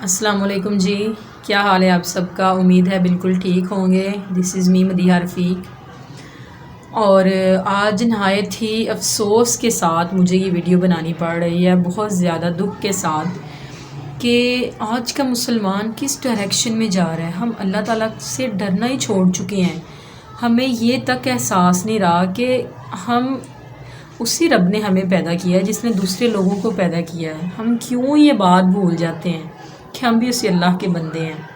अस्सलाम वालेकुम जी। क्या हाल है आप सबका? उम्मीद है बिल्कुल ठीक होंगे। दिस इज़ मी मदीहा रफ़ीक। और आज नहायत ही अफ़सोस के साथ मुझे ये वीडियो बनानी पड़ रही है, बहुत ज़्यादा दुख के साथ, कि आज का मुसलमान किस डायरेक्शन में जा रहा है। हम अल्लाह ताला से डरना ही छोड़ चुके हैं। हमें ये तक एहसास नहीं रहा कि हम उसी रब ने हमें पैदा किया है जिसने दूसरे लोगों को पैदा किया है। हम क्यों ये बात भूल जाते हैं कि हम भी उसी अल्लाह के बंदे हैं।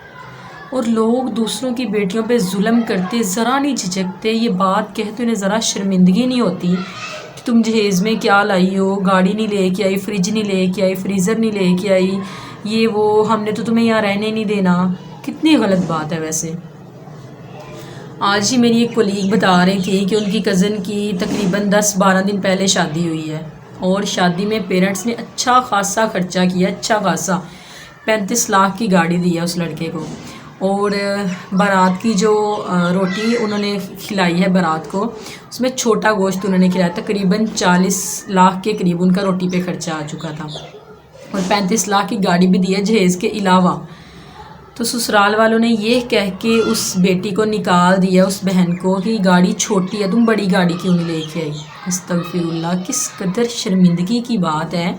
और लोग दूसरों की बेटियों पे जुल्म करते ज़रा नहीं झिझकते। ये बात कहते उन्हें ज़रा शर्मिंदगी नहीं होती कि तुम जहेज़ में क्या लाई हो, गाड़ी नहीं लेके आई, फ्रिज नहीं लेके आई, फ्रीज़र नहीं लेके आई, ये वो, हमने तो तुम्हें यहाँ रहने नहीं देना। कितनी गलत बात है वैसे। आज ही मेरी एक कोलीग बता रही थी कि उनकी कज़न की तकरीबन 10-12 दिन पहले शादी हुई है और शादी में पेरेंट्स ने अच्छा खासा ख़र्चा किया, अच्छा खासा 35 लाख की गाड़ी दी है उस लड़के को। और बारात की जो रोटी उन्होंने खिलाई है बारात को, उसमें छोटा गोश्त उन्होंने खिलाया। तकरीबन 40 लाख के करीब उनका रोटी पे ख़र्चा आ चुका था और 35 लाख की गाड़ी भी दी है जहेज़ के अलावा। तो ससुराल वालों ने ये कह के उस बेटी को निकाल दिया, उस बहन को, कि गाड़ी छोटी है, तुम बड़ी गाड़ी क्यों नहीं लेके आई। अस्तगफिरुल्लाह, किस कदर शर्मिंदगी की बात है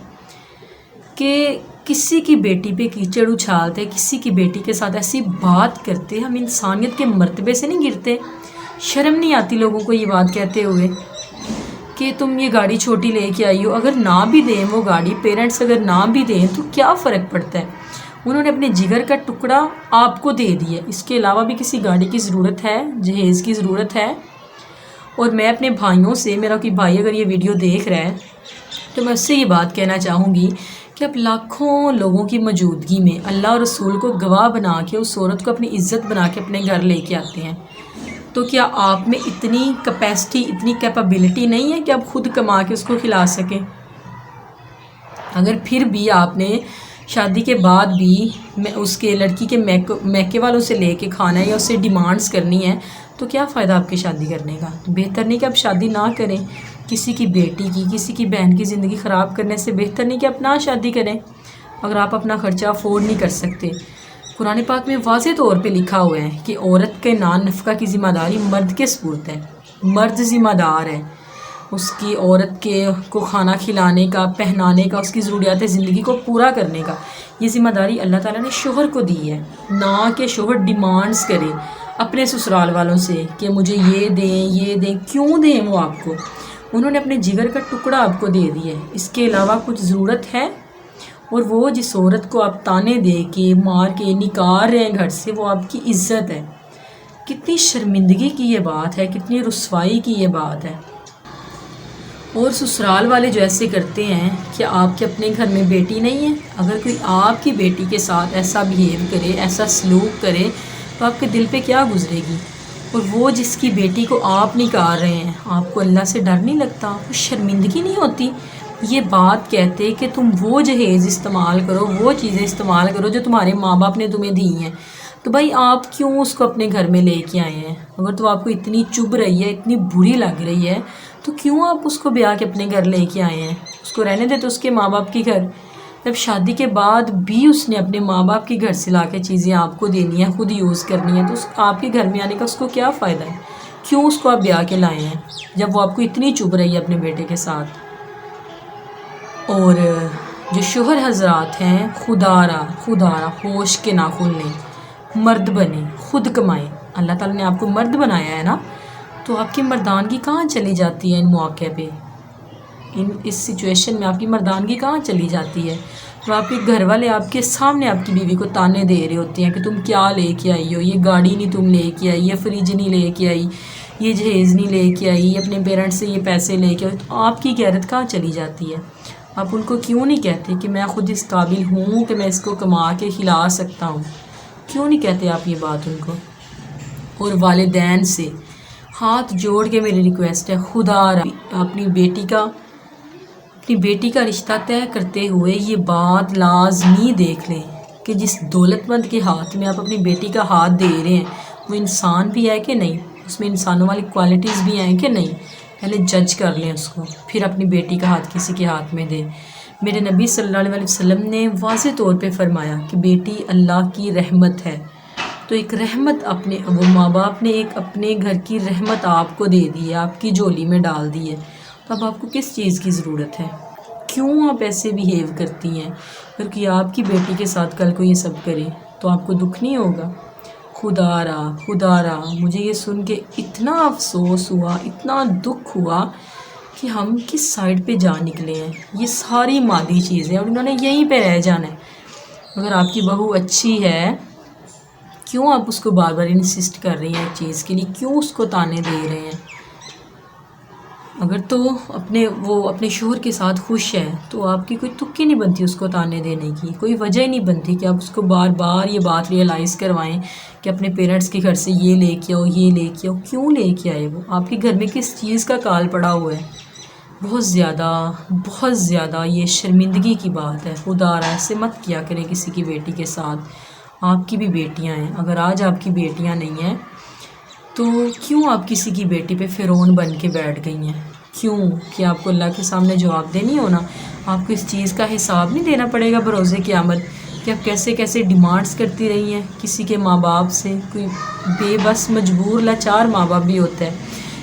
कि किसी की बेटी पे कीचड़ उछालते, किसी की बेटी के साथ ऐसी बात करते। हम इंसानियत के मर्तबे से नहीं गिरते? शर्म नहीं आती लोगों को ये बात कहते हुए कि तुम ये गाड़ी छोटी लेके आई हो? अगर ना भी दें वो गाड़ी, पेरेंट्स अगर ना भी दें तो क्या फ़र्क पड़ता है। उन्होंने अपने जिगर का टुकड़ा आपको दे दिया, इसके अलावा भी किसी गाड़ी की ज़रूरत है, जहेज़ की ज़रूरत है। और मैं अपने भाइयों से, मेरा कोई भाई अगर ये वीडियो देख रहा है तो मैं उससे ये बात कहना चाहूँगी कि आप लाखों लोगों की मौजूदगी में अल्लाह और रसूल को गवाह बना के उस औरत को अपनी इज़्ज़त बना के अपने घर लेके आते हैं, तो क्या आप में इतनी कैपेसिटी, इतनी कैपेबिलिटी नहीं है कि आप खुद कमा के उसको खिला सकें? अगर फिर भी आपने शादी के बाद भी उसके लड़की के मैके वालों से लेके खाना है या उससे डिमांड्स करनी है, तो क्या फ़ायदा आपकी शादी करने का। बेहतर नहीं कि आप शादी ना करें। किसी की बेटी की, किसी की बहन की ज़िंदगी ख़राब करने से बेहतर नहीं कि आप ना शादी करें अगर आप अपना ख़र्चा अफोर्ड नहीं कर सकते। कुरान पाक में वाज़े तौर पे लिखा हुआ है कि औरत के नान नफ़का की ज़िम्मेदारी मर्द के सुपुर्द है। मर्द ज़िम्मेदार है उसकी औरत के को खाना खिलाने का, पहनाने का, उसकी ज़रूरियात ज़िंदगी को पूरा करने का। ये ज़िम्मेदारी अल्लाह ताला ने शोहर को दी है, ना कि शोहर डिमांड्स करे अपने ससुराल वालों से कि मुझे ये दें, ये दें। क्यों दें वो आपको? उन्होंने अपने जिगर का टुकड़ा आपको दे दिया है, इसके अलावा कुछ ज़रूरत है? और वो जिस औरत को आप ताने दे के, मार के निकाल रहे हैं घर से, वो आपकी इज़्ज़त है। कितनी शर्मिंदगी की ये बात है, कितनी रुसवाई की ये बात है। और ससुराल वाले जो ऐसे करते हैं कि आपके अपने घर में बेटी नहीं है, अगर कोई आपकी बेटी के साथ ऐसा बिहेव करे, ऐसा सलूक करे, तो आपके दिल पे क्या गुजरेगी। और वो जिसकी बेटी को आप निकाल रहे हैं, आपको अल्लाह से डर नहीं लगता? आपको शर्मिंदगी नहीं होती ये बात कहते कि तुम वो जहेज़ इस्तेमाल करो, वो चीज़ें इस्तेमाल करो जो तुम्हारे माँ बाप ने तुम्हें दी हैं। तो भाई आप क्यों उसको अपने घर में लेके आए हैं? अगर तो आपको इतनी चुभ रही है, इतनी बुरी लग रही है, तो क्यों आप उसको ब्याह के अपने घर लेके आए हैं? उसको रहने देते उसके माँ बाप के घर। जब शादी के बाद भी उसने अपने माँ बाप के घर से ला के चीज़ें आपको देनी है, खुद यूज़ करनी है, तो आपके घर में आने का उसको क्या फ़ायदा है? क्यों उसको आप ब्याह के लाए हैं जब वो आपको इतनी चुभ रही है अपने बेटे के साथ? और जो शोहर हजरात हैं, खुदारा होश के नाखुन लें, मर्द बने, खुद कमाएं। अल्लाह ताला ने आपको मर्द बनाया है ना, तो आपकी मर्दानगी कहाँ चली जाती है इन मौके पे? इस सिचुएशन में आपकी मर्दानगी कहाँ चली जाती है? तो आपके घर वाले आपके सामने आपकी बीवी को ताने दे रहे होते हैं कि तुम क्या लेके आई हो, ये गाड़ी नहीं तुम लेके आई, ये फ्रिज नहीं लेके आई, ये जहेज़ नहीं लेके आई, अपने पेरेंट्स से ये पैसे लेके आई। तो आपकी गैरत कहाँ चली जाती है? आप उनको क्यों नहीं कहते कि मैं ख़ुद इस काबिल हूँ कि मैं इसको कमा के खिला सकता हूँ? क्यों नहीं कहते आप ये बात उनको? और वालिदैन से हाथ जोड़ के मेरी रिक्वेस्ट है, खुदा अपनी बेटी का रिश्ता तय करते हुए ये बात लाजमी देख लें कि जिस दौलतमंद के हाथ में आप अपनी बेटी का हाथ दे रहे हैं, वो इंसान भी है कि नहीं, उसमें इंसानों वाली क्वालिटीज़ भी हैं कि नहीं। पहले जज कर लें उसको, फिर अपनी बेटी का हाथ किसी के हाथ में दें। میرے نبی صلی اللہ علیہ وسلم نے واضح طور پہ فرمایا کہ بیٹی اللہ کی رحمت ہے، تو ایک رحمت اپنے وہ ماں باپ نے ایک اپنے گھر کی رحمت آپ کو دے دی ہے، آپ کی جھولی میں ڈال دی ہے، تو اب آپ کو کس چیز کی ضرورت ہے؟ کیوں آپ ایسے بیہیو کرتی ہیں؟ کیونکہ آپ کی بیٹی کے ساتھ کل کو یہ سب کرے تو آپ کو دکھ نہیں ہوگا؟ خدا را مجھے یہ سن کے اتنا افسوس ہوا، اتنا دکھ ہوا کہ ہم کس سائڈ پہ جا نکلے ہیں۔ یہ ساری مادی چیزیں اور انہوں نے یہیں پہ رہ جانا ہے۔ اگر آپ کی بہو اچھی ہے، کیوں آپ اس کو بار بار انسسٹ کر رہی ہیں ایک چیز کے لیے؟ کیوں اس کو تانے دے رہے ہیں؟ اگر تو اپنے شوہر کے ساتھ خوش ہے تو آپ کی کوئی تک ہی نہیں بنتی اس کو تانے دینے کی، کوئی وجہ ہی نہیں بنتی کہ آپ اس کو بار بار یہ بات ریئلائز کروائیں کہ اپنے پیرنٹس کے گھر سے یہ لے کے آؤ، یہ لے کے آؤ۔ کیوں لے کے آئے؟ وہ آپ کے گھر میں کس چیز کا کال پڑا ہوا ہے؟ بہت زیادہ یہ شرمندگی کی بات ہے۔ خدا را ایسے مت کیا کریں کسی کی بیٹی کے ساتھ۔ آپ کی بھی بیٹیاں ہیں، اگر آج آپ کی بیٹیاں نہیں ہیں تو کیوں آپ کسی کی بیٹی پہ فرعون بن کے بیٹھ گئی ہیں؟ کیوں؟ کہ آپ کو اللہ کے سامنے جواب دینی ہونا؟ آپ کو اس چیز کا حساب نہیں دینا پڑے گا بروز قیامت کہ آپ کیسے کیسے ڈیمانڈس کرتی رہی ہیں کسی کے ماں باپ سے؟ کوئی بے بس مجبور لاچار ماں باپ بھی ہوتا ہے۔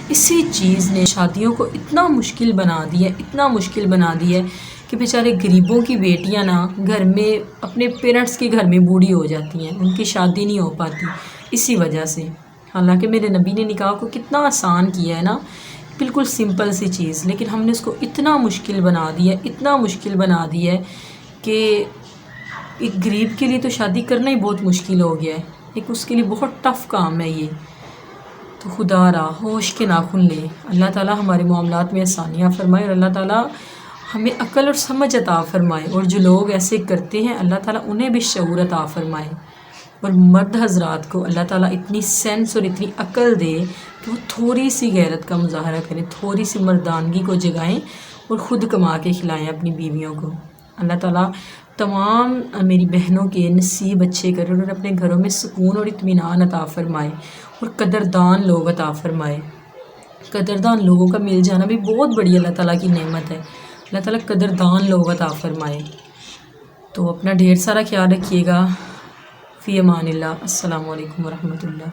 اسی چیز نے شادیوں کو اتنا مشکل بنا دی ہے کہ بیچارے غریبوں کی بیٹیاں نا گھر میں اپنے پیرنٹس کے گھر میں بوڑھی ہو جاتی ہیں، ان کی شادی نہیں ہو پاتی اسی وجہ سے۔ حالانکہ میرے نبی نے نکاح کو کتنا آسان کیا ہے نا، بالکل سمپل سی چیز، لیکن ہم نے اس کو اتنا مشکل بنا دیا ہے کہ ایک غریب کے لیے تو شادی کرنا ہی بہت مشکل ہو گیا ہے، ایک اس کے لیے بہت ٹف کام ہے یہ۔ تو خدا را ہوش کے ناخن لے، اللہ تعالیٰ ہمارے معاملات میں آسانیاں فرمائے اور اللہ تعالیٰ ہمیں عقل اور سمجھ عطا فرمائے، اور جو لوگ ایسے کرتے ہیں اللہ تعالیٰ انہیں بھی شعور عطا فرمائے، اور مرد حضرات کو اللہ تعالیٰ اتنی سینس اور اتنی عقل دے کہ وہ تھوڑی سی غیرت کا مظاہرہ کریں، تھوڑی سی مردانگی کو جگائیں اور خود کما کے کھلائیں اپنی بیویوں کو۔ اللہ تعالیٰ تمام میری بہنوں کے نصیب اچھے کرے اور اپنے گھروں میں سکون اور اطمینان عطا فرمائے، اور قدردان لوگ عطا فرمائے۔ قدردان لوگوں کا مل جانا بھی بہت بڑی اللہ تعالیٰ کی نعمت ہے۔ اللہ تعالیٰ قدردان لوگ عطا فرمائے۔ تو اپنا ڈھیر سارا خیال رکھیے گا۔ فی امان اللہ۔ السلام علیکم ورحمۃ اللہ۔